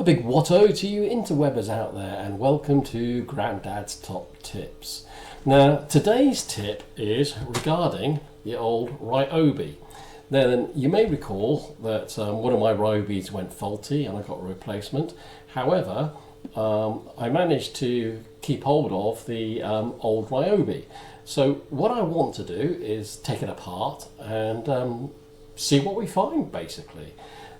A big watto to you interwebbers out there, and welcome to Grandad's Top Tips. Now, today's tip is regarding the old Ryobi. Now then, you may recall that one of my Ryobis went faulty and I got a replacement. However, I managed to keep hold of the old Ryobi. So what I want to do is take it apart and see what we find, basically.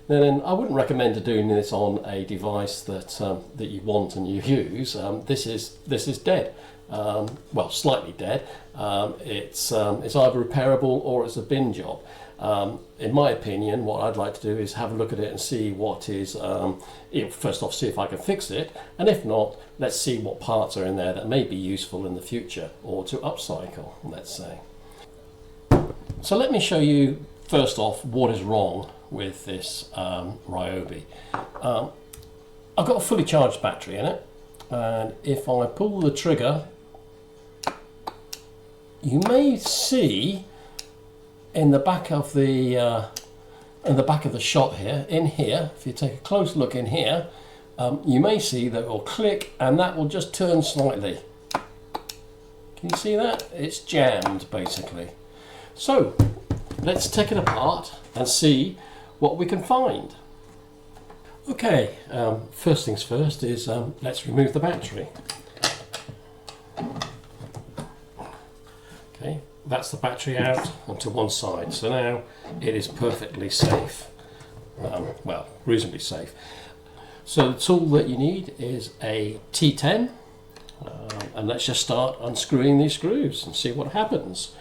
Then I wouldn't recommend doing this on a device that that you want and you use. This is dead. Well, slightly dead. It's either repairable or it's a bin job. In my opinion, what I'd like to do is have a look at it and see what is, first off, see if I can fix it, and if not, let's see what parts are in there that may be useful in the future or to upcycle, let's say. So let me show you first off what is wrong with this Ryobi. I've got a fully charged battery in it, and if I pull the trigger, you may see in the back of the shot here, in here, if you take a close look in here, you may see that it will click and that will just turn slightly. Can you see that? It's jammed, basically. So let's take it apart and see what we can find. Okay, first things first is let's remove the battery. Okay, that's the battery out onto one side, so now it is perfectly safe. Well, reasonably safe. So the tool that you need is a T10, and let's just start unscrewing these screws and see what happens.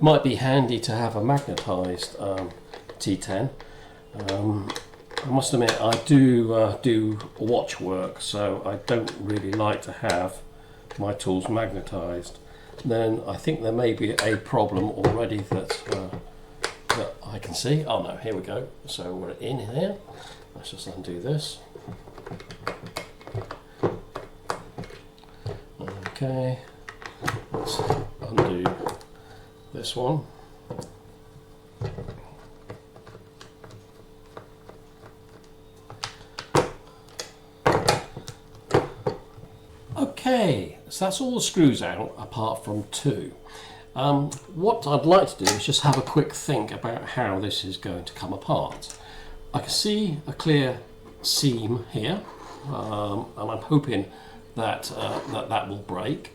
Might be handy to have a magnetized T10. I must admit I do watch work, so I don't really like to have my tools magnetized. Then I think there may be a problem already that I can see. Oh no, here we go. So we're in here. Let's just undo this. Okay, let's undo this one. Okay, so that's all the screws out apart from two. What I'd like to do is just have a quick think about how this is going to come apart. I can see a clear seam here, and I'm hoping that that will break.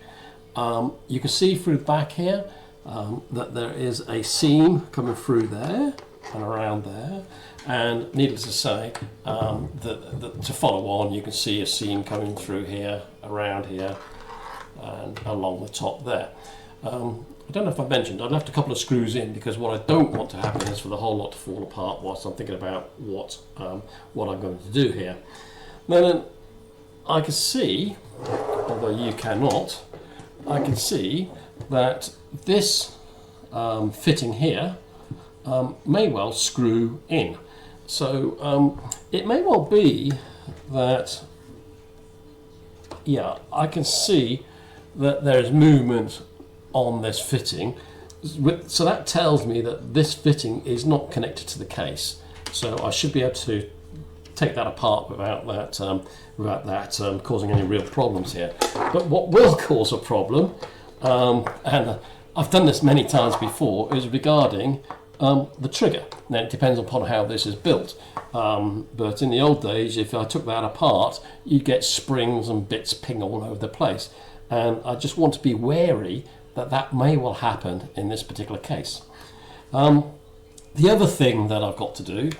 You can see through the back here that there is a seam coming through there and around there, and needless to say, to follow on, you can see a seam coming through here, around here, and along the top there. I don't know if I mentioned, I left a couple of screws in because what I don't want to happen is for the whole lot to fall apart whilst I'm thinking about what I'm going to do here. Then I can see, although you cannot, I can see that this fitting here may well screw in. So it may well be that, yeah, I can see that there is movement on this fitting. So that tells me that this fitting is not connected to the case. So I should be able to take that apart without that causing any real problems here. But what will cause a problem, and I've done this many times before, is regarding the trigger. Now it depends upon how this is built, but in the old days, if I took that apart, you'd get springs and bits ping all over the place, and I just want to be wary that that may well happen in this particular case. The other thing that I've got to do,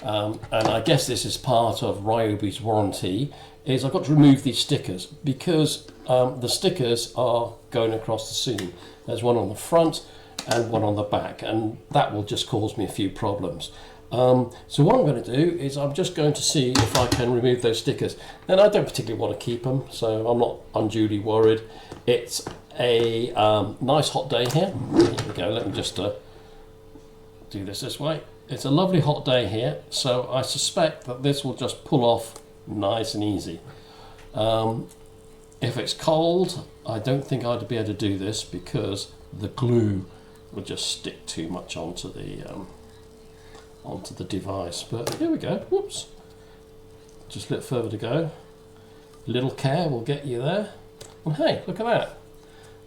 and I guess this is part of Ryobi's warranty, is I've got to remove these stickers because the stickers are going across the seam. There's one on the front and one on the back, and that will just cause me a few problems. So what I'm going to do is I'm just going to see if I can remove those stickers. And I don't particularly want to keep them, so I'm not unduly worried. It's a nice hot day here. Here we go, let me just do this way. It's a lovely hot day here, so I suspect that this will just pull off nice and easy. If it's cold, I don't think I'd be able to do this because the glue would just stick too much onto the device. But here we go. Whoops. Just a little further to go. Little care will get you there. And hey, look at that.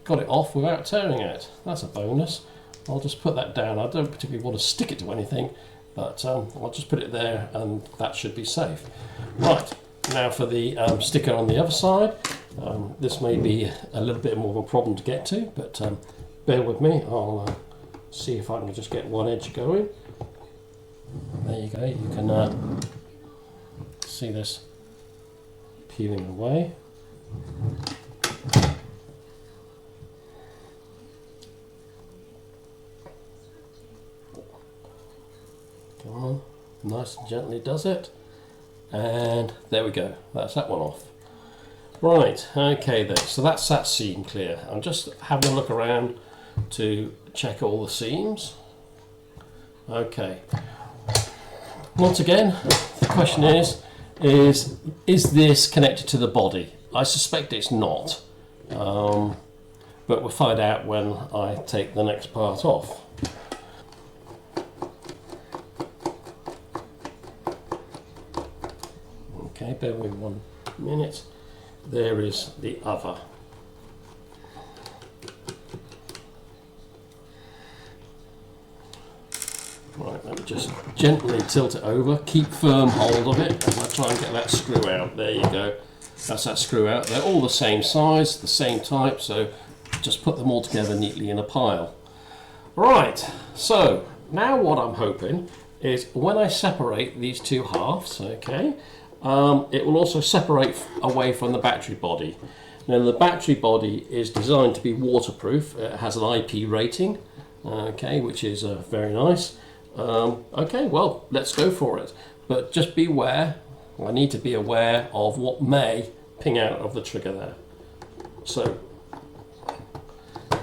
Got it off without tearing it. That's a bonus. I'll just put that down. I don't particularly want to stick it to anything, but I'll just put it there and that should be safe. Right, now for the sticker on the other side. This may be a little bit more of a problem to get to, but bear with me. I'll see if I can just get one edge going. There you go. You can see this peeling away. Come on, nice and gently does it. And there we go, that's that one off. Right, okay then, so that's that seam clear. I'm just having a look around to check all the seams. Okay. Once again, the question is this connected to the body? I suspect it's not, but we'll find out when I take the next part off. Okay, bear with me 1 minute. There is the other. Right, let me just gently tilt it over. Keep firm hold of it as I try and get that screw out. There you go. That's that screw out. They're all the same size, the same type, so just put them all together neatly in a pile. Right, so now what I'm hoping is when I separate these two halves, okay, it will also separate away from the battery body. Now the battery body is designed to be waterproof. It has an IP rating, okay, which is very nice. Okay, well, let's go for it. But just beware, I need to be aware of what may ping out of the trigger there. So,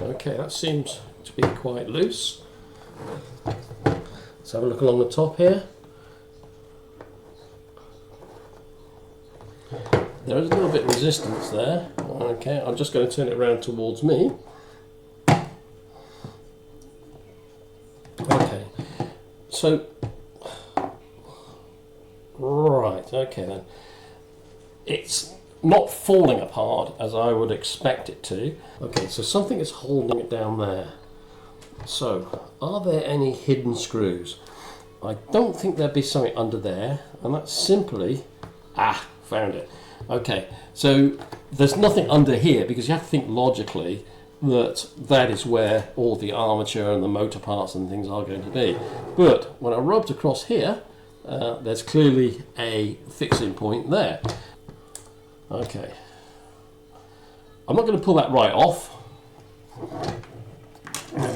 okay, that seems to be quite loose. Let's have a look along the top here. There is a little bit of resistance there. Okay, I'm just going to turn it around towards me. Okay, so, right, okay then. It's not falling apart as I would expect it to. Okay, so something is holding it down there. So, are there any hidden screws? I don't think there'd be something under there, and that's simply, found it. Okay, so there's nothing under here because you have to think logically that that is where all the armature and the motor parts and things are going to be. But when I rubbed across here, there's clearly a fixing point there. Okay, I'm not going to pull that right off.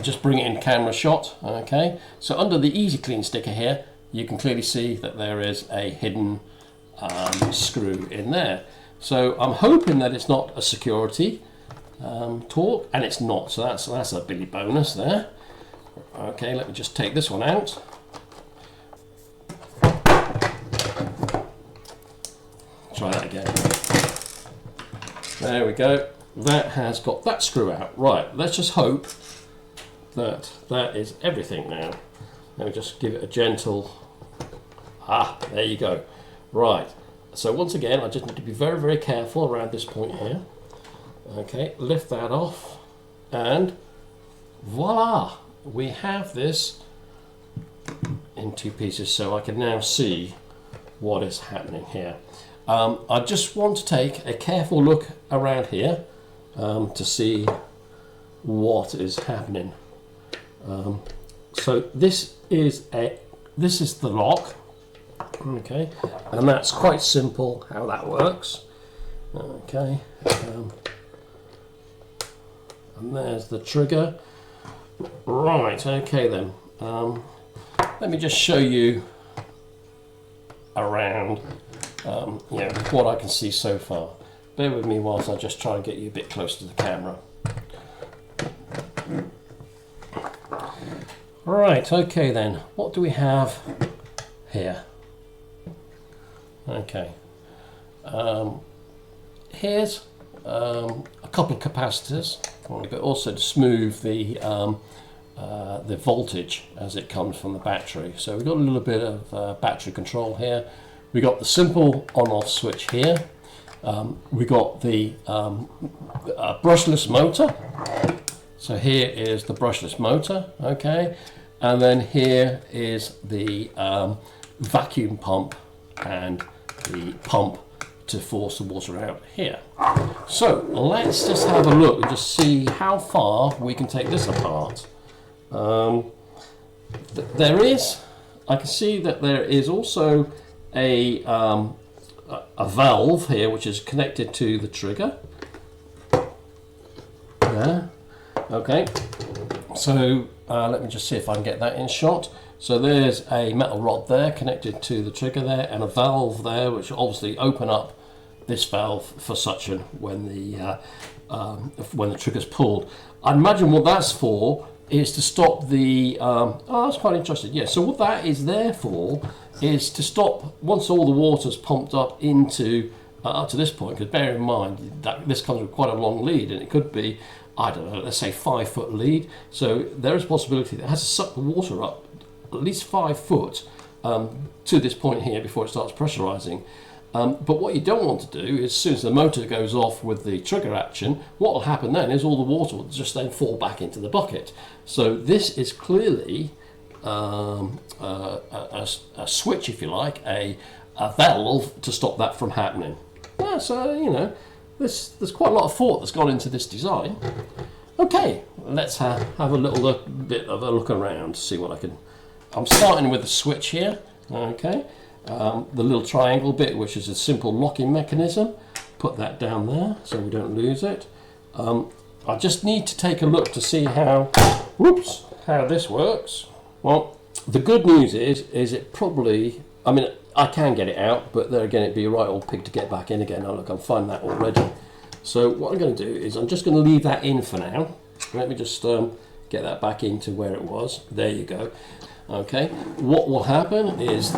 Just bring it in camera shot. Okay, so under the EZClean sticker here, you can clearly see that there is a hidden screw in there. So I'm hoping that it's not a security torque, and it's not, so that's a Billy bonus there. Okay, let me just take this one out. Try that again. There we go. That has got that screw out. Right, let's just hope that that is everything now. Let me just give it a gentle, there you go. Right, so once again I just need to be very, very careful around this point here. Okay, lift that off, and voila, we have this in two pieces, so I can now see what is happening here. I just want to take a careful look around here to see what is happening. So this is the lock, okay, and that's quite simple how that works. Okay, and there's the trigger. Right, okay then. Let me just show you around what I can see so far. Bear with me whilst I just try and get you a bit close to the camera. Right, okay then, what do we have here? Okay, here's a couple of capacitors, but also to smooth the voltage as it comes from the battery. So we've got a little bit of battery control here. We've got the simple on-off switch here. We got the brushless motor. So here is the brushless motor, okay, and then here is the vacuum pump and the pump to force the water out here. So let's just have a look and just see how far we can take this apart. I can see that there is also a valve here which is connected to the trigger. There. Okay, so let me just see if I can get that in shot. So there's a metal rod there connected to the trigger there, and a valve there which will obviously open up this valve for suction when the trigger's pulled. I'd imagine what that's for is to stop the oh, that's quite interesting. Yeah, so what that is there for is to stop once all the water's pumped up into up to this point, because bear in mind that this comes with quite a long lead, and it could be, I don't know, let's say 5 foot lead. So there is a possibility that it has to suck the water up at least 5 foot to this point here before it starts pressurizing. But what you don't want to do is, as soon as the motor goes off with the trigger action, what will happen then is all the water will just then fall back into the bucket. So this is clearly a switch, if you like, a valve to stop that from happening. Yeah, so, you know, there's quite a lot of thought that's gone into this design. Okay, let's have a little bit of a look around to see what I can... I'm starting with the switch here, okay. The little triangle bit, which is a simple locking mechanism. Put that down there so we don't lose it. I just need to take a look to see how this works. Well, the good news is it probably, I mean, I can get it out, but there again, it'd be a right old pig to get back in again. Now look, I'm finding that already. So what I'm going to do is I'm just going to leave that in for now. Let me just get that back into where it was. There you go. Okay, what will happen is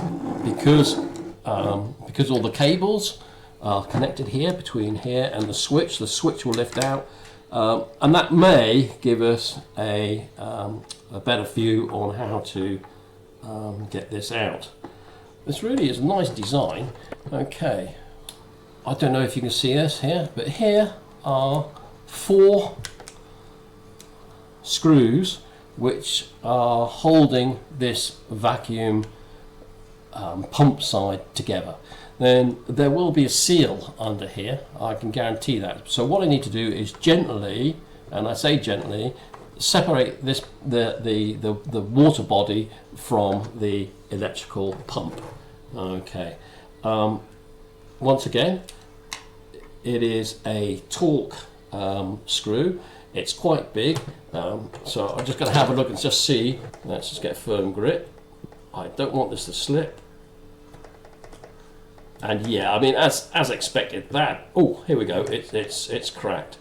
because all the cables are connected here between here and the switch will lift out, and that may give us a better view on how to get this out. This really is a nice design. Okay, I don't know if you can see this here, but here are 4 screws which are holding this vacuum pump side together. Then there will be a seal under here, I can guarantee that. So what I need to do is gently, and I say gently, separate this the water body from the electrical pump. Okay. Once again, it is a torque screw. It's quite big, so I'm just going to have a look and just see. Let's just get a firm grip. I don't want this to slip. And yeah, I mean, as expected, that, oh, here we go, it's cracked.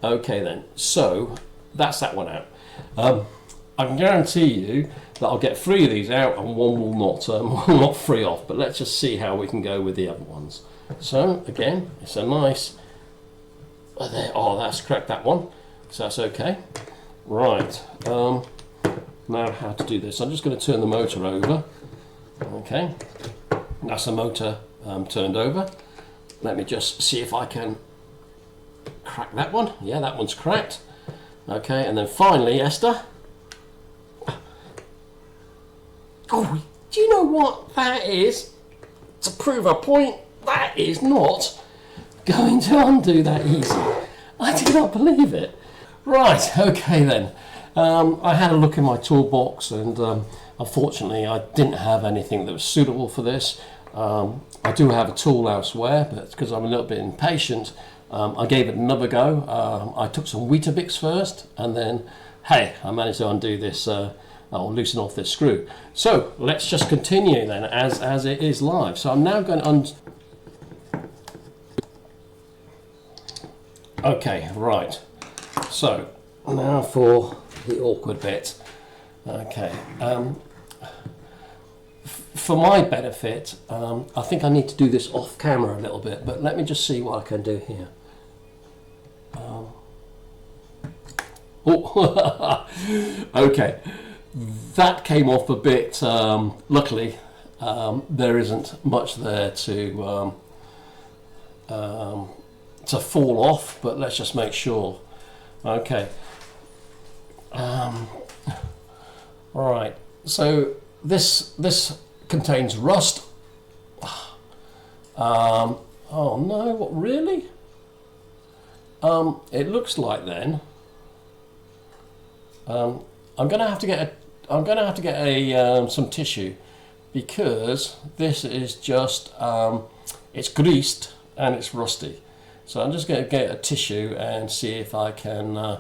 Okay then, so that's that one out. I can guarantee you that I'll get 3 of these out and one will not free off, but let's just see how we can go with the other ones. So again, it's a nice, oh, that's cracked, that one. So that's okay. Right, now how to do this. I'm just going to turn the motor over. Okay, that's the motor turned over. Let me just see if I can crack that one. Yeah, that one's cracked. Okay, and then finally, Esther. Oh, do you know what that is? To prove a point, that is not going to undo that easy. I do not believe it. Right, okay then. I had a look in my toolbox, and unfortunately I didn't have anything that was suitable for this. I do have a tool elsewhere, but because I'm a little bit impatient, I gave it another go. I took some Weetabix first, and then, hey, I managed to undo this, I'll loosen off this screw. So let's just continue then as it is live. So I'm now going to okay, right. So now for the awkward bit. Okay. For my benefit, I think I need to do this off camera a little bit, but let me just see what I can do here. Oh, okay, that came off a bit. Luckily, there isn't much there to fall off, but let's just make sure. Okay. All right. So this contains rust. Oh no! What really? It looks like then. I'm going to have to get some tissue, because this is just it's greased and it's rusty. So I'm just going to get a tissue and see if I can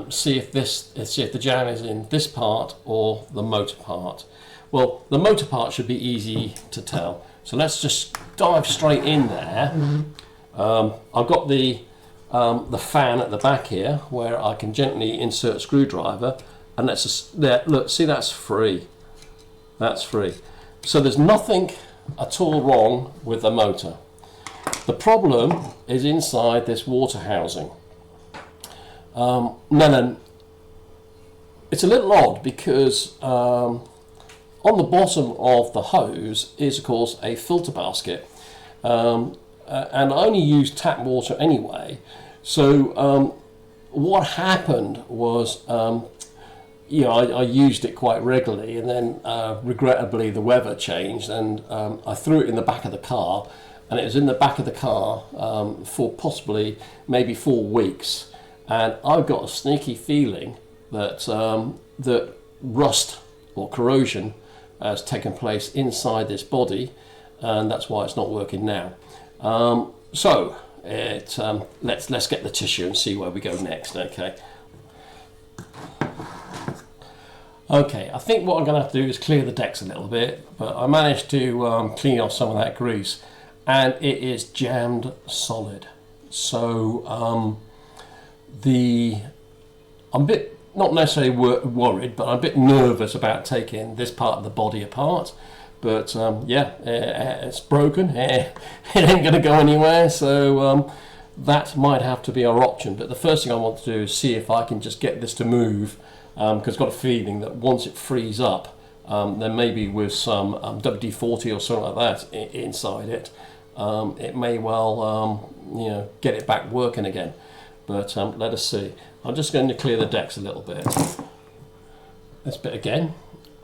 see if the jam is in this part or the motor part. Well, the motor part should be easy to tell. So let's just dive straight in there. I've got the fan at the back here where I can gently insert a screwdriver, and let's just look. See, that's free. That's free. So there's nothing at all wrong with the motor. The problem is inside this water housing. No, it's a little odd because on the bottom of the hose is, of course, a filter basket, and I only use tap water anyway. So what happened was, I used it quite regularly, and then regrettably the weather changed, and I threw it in the back of the car, and it was in the back of the car for possibly maybe 4 weeks, and I've got a sneaky feeling that that rust or corrosion has taken place inside this body, and that's why it's not working now. Let's get the tissue and see where we go next. Okay, I think what I'm going to have to do is clear the decks a little bit, but I managed to clean off some of that grease, and it is jammed solid. So I'm a bit, not necessarily worried, but I'm a bit nervous about taking this part of the body apart. But it's broken. It ain't going to go anywhere, so that might have to be our option. But the first thing I want to do is see if I can just get this to move, because I've got a feeling that once it frees up, then maybe with some WD-40 or something like that inside it, it may well get it back working again. But let us see. I'm just going to clear the decks a little bit. This bit again.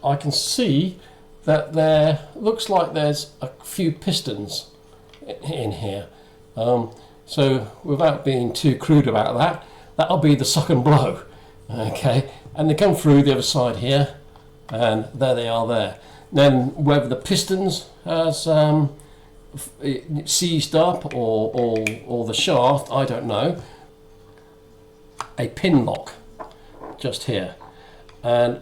I can see that there looks like there's a few pistons in here. So without being too crude about that, that'll be the suck and blow. Okay, and they come through the other side here, and there they are there. Then whether the pistons has seized up or the shaft, I don't know. A pin lock just here, and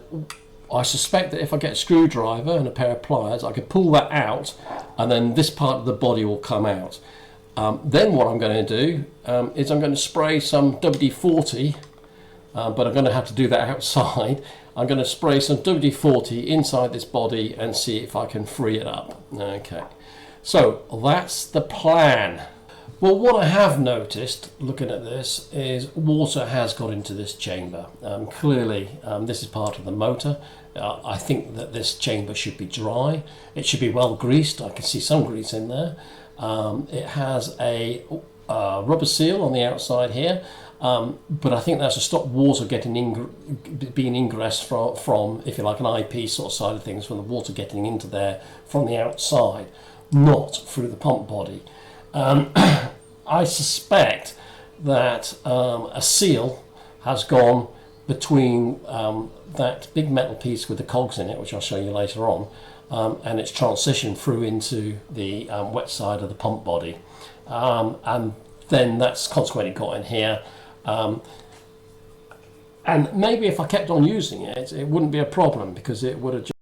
I suspect that if I get a screwdriver and a pair of pliers, I could pull that out, and then this part of the body will come out. Then what I'm going to do is I'm going to spray some WD-40, but I'm going to have to do that outside. I'm going to spray some WD-40 inside this body and see if I can free it up. Okay, so that's the plan. Well, what I have noticed looking at this is water has got into this chamber. Clearly, this is part of the motor. I think that this chamber should be dry. It should be well greased. I can see some grease in there. It has a rubber seal on the outside here, but I think that's to stop water being ingress from, if you like, an eyepiece sort of side of things, from the water getting into there from the outside, not through the pump body. I suspect that a seal has gone between that big metal piece with the cogs in it, which I'll show you later on, and it's transitioned through into the wet side of the pump body, and then that's consequently got in here, and maybe if I kept on using it, it wouldn't be a problem, because it would have